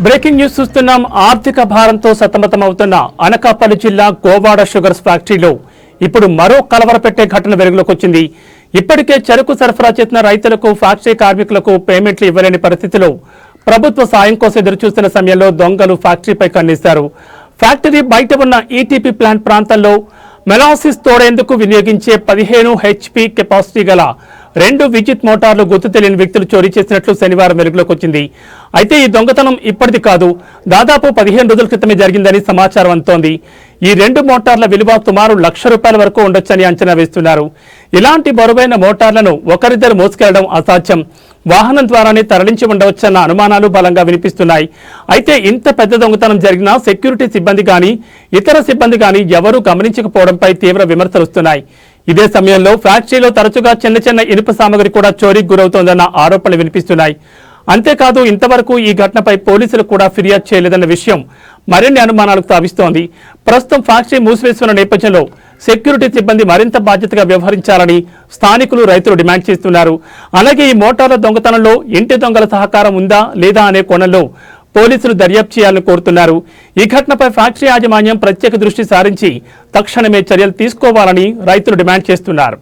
Breaking news చూస్తున్నాం. ఆర్థిక భారంతో సతమతమవుతున్న అనకాపల్లి జిల్లా గోవాడ షుగర్స్ ఫ్యాక్టరీలో ఇప్పుడు మరో కలవరపెట్టే ఘటన వెలుగులోకి వచ్చింది. ఇప్పటికే చెరకు సరఫరా చేసిన రైతులకు, ఫ్యాక్టరీ కార్మికులకు పేమెంట్లు ఇవ్వలేని పరిస్థితిలో ప్రభుత్వ సాయం కోసం ఎదురుచూస్తున్న సమయంలో దొంగలు ఫ్యాక్టరీపై కన్నేశారు. ఫ్యాక్టరీ బయట ఉన్న ఈటీపీ ప్లాంట్ ప్రాంతంలో మెలాసిస్ తోడేందుకు వినియోగించే 15 HP కెపాసిటీ గల 2 విద్యుత్ మోటార్లు గుర్తు తెలియని వ్యక్తులు చోరీ చేసినట్లు శనివారం వెలుగులోకి వచ్చింది. అయితే ఈ దొంగతనం ఇప్పటిది కాదు, దాదాపు 15 రోజుల క్రితమే జరిగిందని సమాచారం అందుతోంది. ఈ 2 మోటార్ల విలువ సుమారు ₹1,00,000 వరకు ఉండొచ్చని అంచనా వేస్తున్నారు. ఇలాంటి బరువైన మోటార్లను ఒకరిద్దరు మోసుకెళ్లడం అసాధ్యం. వాహనం ద్వారానే తరలించి ఉండవచ్చన్న అనుమానాలు బలంగా వినిపిస్తున్నాయి. అయితే ఇంత పెద్ద దొంగతనం జరిగినా సెక్యూరిటీ సిబ్బంది కానీ ఇతర సిబ్బంది కానీ ఎవరూ గమనించకపోవడంపై తీవ్ర విమర్శలు వస్తున్నాయి. ఇదే సమయంలో ఫ్యాక్టరీలో తరచుగా చిన్న ఇనుప సామగ్రి కూడా చోరీకి గురవుతోందన్న ఆరోపణలు వినిపిస్తున్నాయి. అంతేకాదు ఇంతవరకు ఈ ఘటనపై పోలీసులు కూడా ఫిర్యాదు చేయలేదన్న విషయం మరిన్ని అనుమానాలకు తావిస్తోంది. ప్రస్తుతం ఫ్యాక్టరీ మూసివేస్తున్న నేపథ్యంలో సెక్యూరిటీ సిబ్బంది మరింత బాధ్యతగా వ్యవహరించాలని స్థానికులు, రైతులు డిమాండ్ చేస్తున్నారు. అలాగే ఈ మోటార్ల దొంగతనంలో ఇంటి దొంగల సహకారం ఉందా లేదా అనే కోణంలో పోలీసులు దర్యాప్తు చేయాలని కోరుతున్నారు. ఈ ఘటనపై ఫ్యాక్టరీ యాజమాన్యం ప్రత్యేక దృష్టి సారించి తక్షణమే చర్యలు తీసుకోవాలని రైతులు డిమాండ్ చేస్తున్నారు.